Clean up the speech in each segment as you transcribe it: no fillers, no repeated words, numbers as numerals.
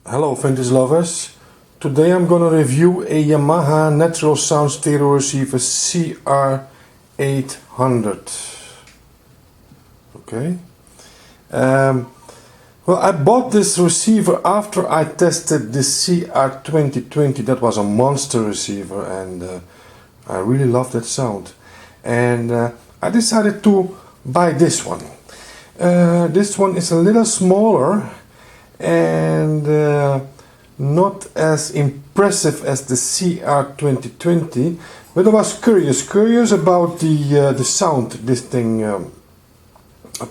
Hello vintage lovers, today I'm gonna review a Yamaha natural sound stereo receiver cr-800. Okay. Well, I bought this receiver after I tested the cr-2020. That was a monster receiver and I really love that sound. And I decided to buy this one. This one is a little smaller and not as impressive as the cr-2020, but I was curious about the sound this thing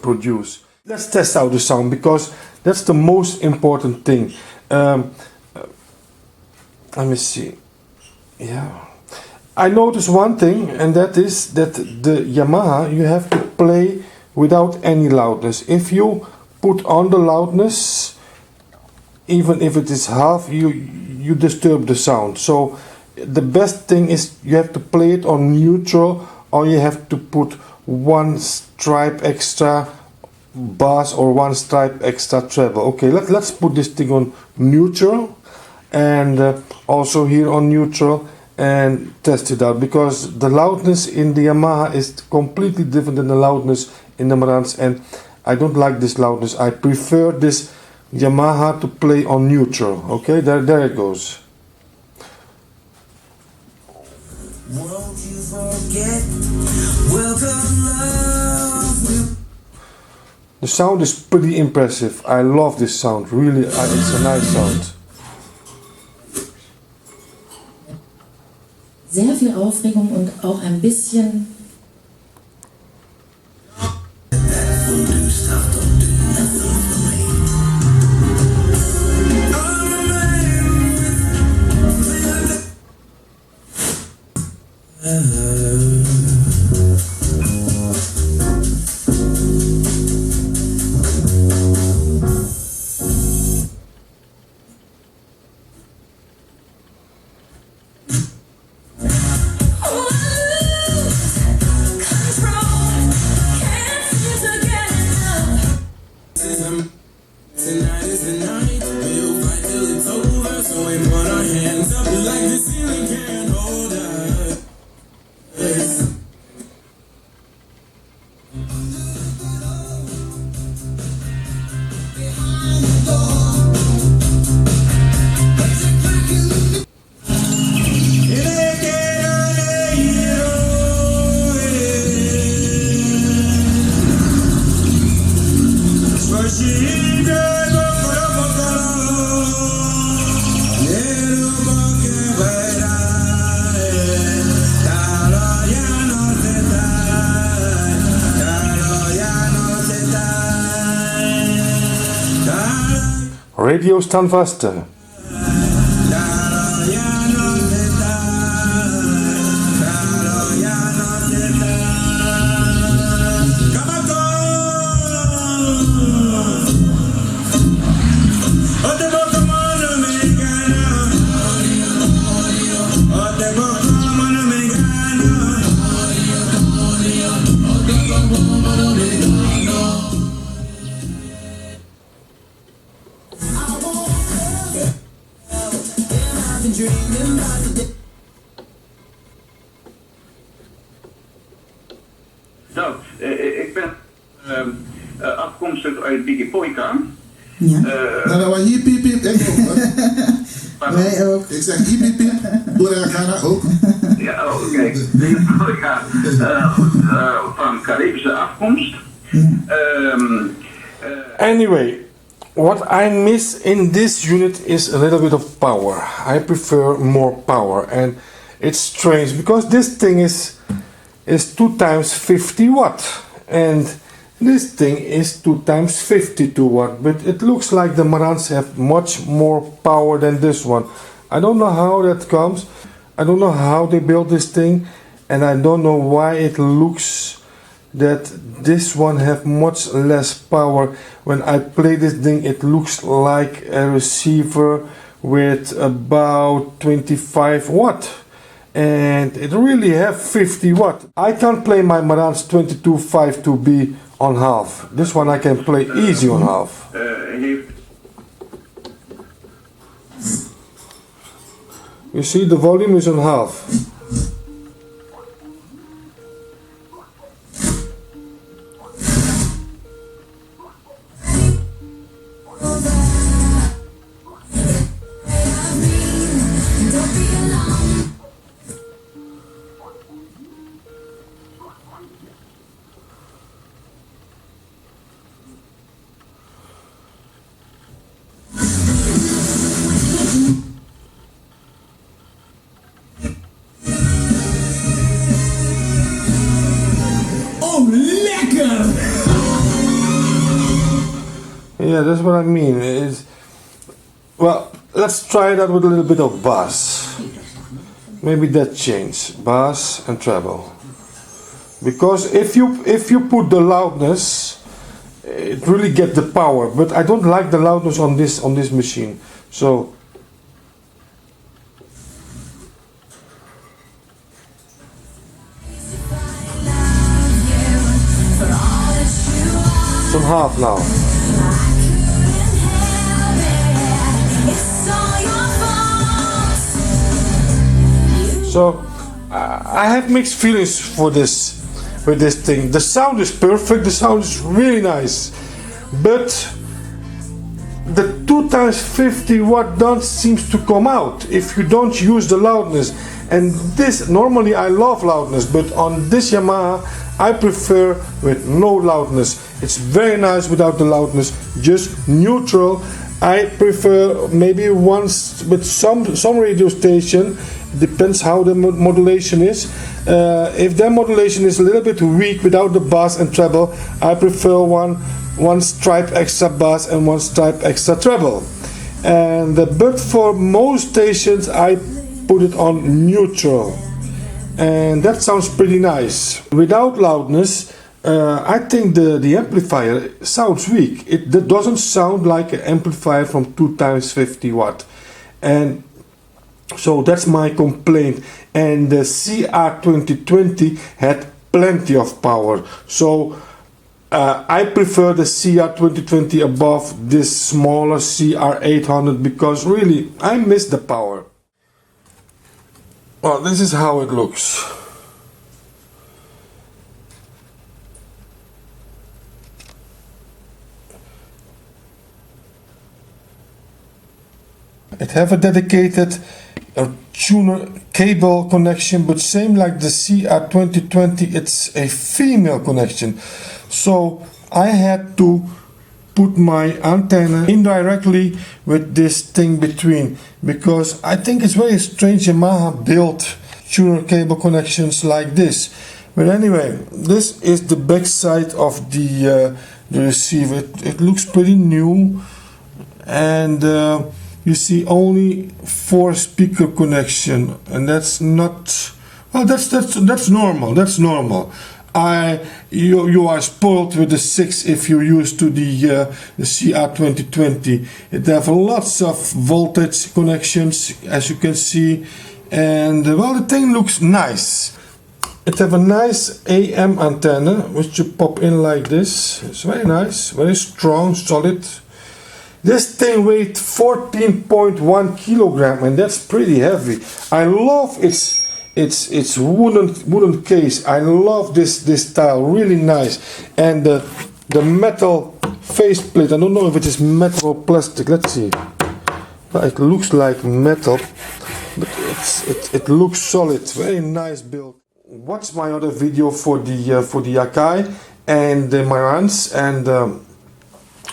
produces. Let's test out the sound because that's the most important thing. Let me see. Yeah, I noticed one thing, and that is that the Yamaha, you have to play without any loudness. If you put on the loudness, even if it is half, you disturb the sound. So the best thing is you have to play it on neutral, or you have to put one stripe extra bass or one stripe extra treble. Okay, let's put this thing on neutral and also here on neutral and test it out, because the loudness in the Yamaha is completely different than the loudness in the Marantz, and I don't like this loudness. I prefer this Yamaha to play on neutral. Okay, there it goes. Won't you forget? Welcome love. The sound is pretty impressive. I love this sound. Really, it's a nice sound. Sehr viel Aufregung und auch ein bisschen. Radio staan vasten. Ik ben afkomstig uit Digipoika. Ja. Nou, hier piep piep, ik ook. Wij ook. Ik zeg hier piep piep, Ghana ook. Ja, oké. Digipoika, van Caribische afkomst. Anyway, what I miss in this unit is a little bit of power. I prefer more power, and it's strange because this thing is 2 times 50 watt, and this thing is 2 times 52 watt, but it looks like the Marantz have much more power than this one. I don't know how that comes. I don't know how they built this thing, and I don't know why it looks that this one have much less power. When I play this thing, it looks like a receiver with about 25 watt. And it really have 50 watt. I can't play my Marantz 2252B on half. This one I can play easy on half. You see the volume is on half. Yeah, that's what I mean. Well, let's try that with a little bit of bass. Maybe that changes bass and treble. Because if you put the loudness, it really gets the power. But I don't like the loudness on this machine. So it's on half now. So I have mixed feelings for this with this thing. The sound is perfect, the sound is really nice, but the 2x50 watt don't seems to come out if you don't use the loudness. And this, normally I love loudness, but on this Yamaha I prefer with no loudness. It's very nice without the loudness, just neutral. I prefer maybe once with some radio station, depends how the modulation is. If the modulation is a little bit weak without the bass and treble, I prefer one stripe extra bass and one stripe extra treble. And but for most stations I put it on neutral, and that sounds pretty nice. Without loudness, I think the amplifier sounds weak. It doesn't sound like an amplifier from 2x50 watt, and so that's my complaint. And the cr-2020 had plenty of power, so I prefer the cr-2020 above this smaller cr-800 because really I miss the power. Well, this is how it looks. It have a dedicated tuner cable connection, but same like the cr-2020, it's a female connection. So I had to put my antenna indirectly with this thing between, because I think it's very strange Yamaha built tuner cable connections like this. But anyway, this is the back side of the receiver. It looks pretty new, and you see only 4 speaker connection, and that's not, well, that's normal. That's normal. You are spoiled with the 6 if you're used to the cr-2020. It have lots of voltage connections, as you can see, and well, the thing looks nice. It have a nice AM antenna which you pop in like this. It's very nice, very strong, solid. This thing weighed 14.1 kilogram, and that's pretty heavy. I love its wooden case. I love this style, really nice. And the metal faceplate, I don't know if it is metal or plastic. Let's see. Well, it looks like metal, but it looks solid. Very nice build. Watch my other video for the Akai and the Marantz, and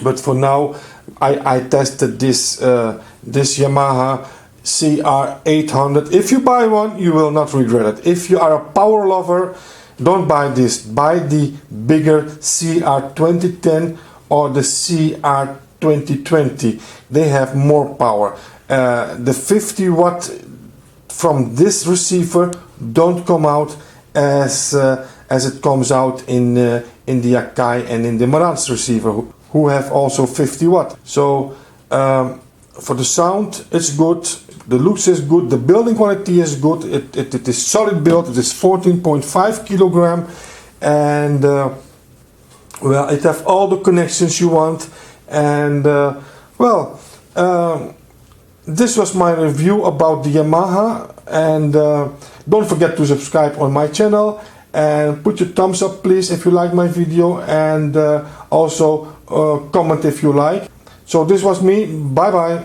but for now I tested this Yamaha cr-800. If you buy one, you will not regret it. If you are a power lover, don't buy this. Buy the bigger cr-2010 or the cr-2020. They have more power. The 50 watt from this receiver don't come out as it comes out in the Akai and in the Marantz receiver, who have also 50 watt. So for the sound, it's good. The looks is good. The building quality is good. It is solid build. It is 14.5 kilogram, and well, it have all the connections you want. And well, this was my review about the Yamaha, and don't forget to subscribe on my channel and put your thumbs up please if you like my video, and also comment if you like. So this was me, bye bye.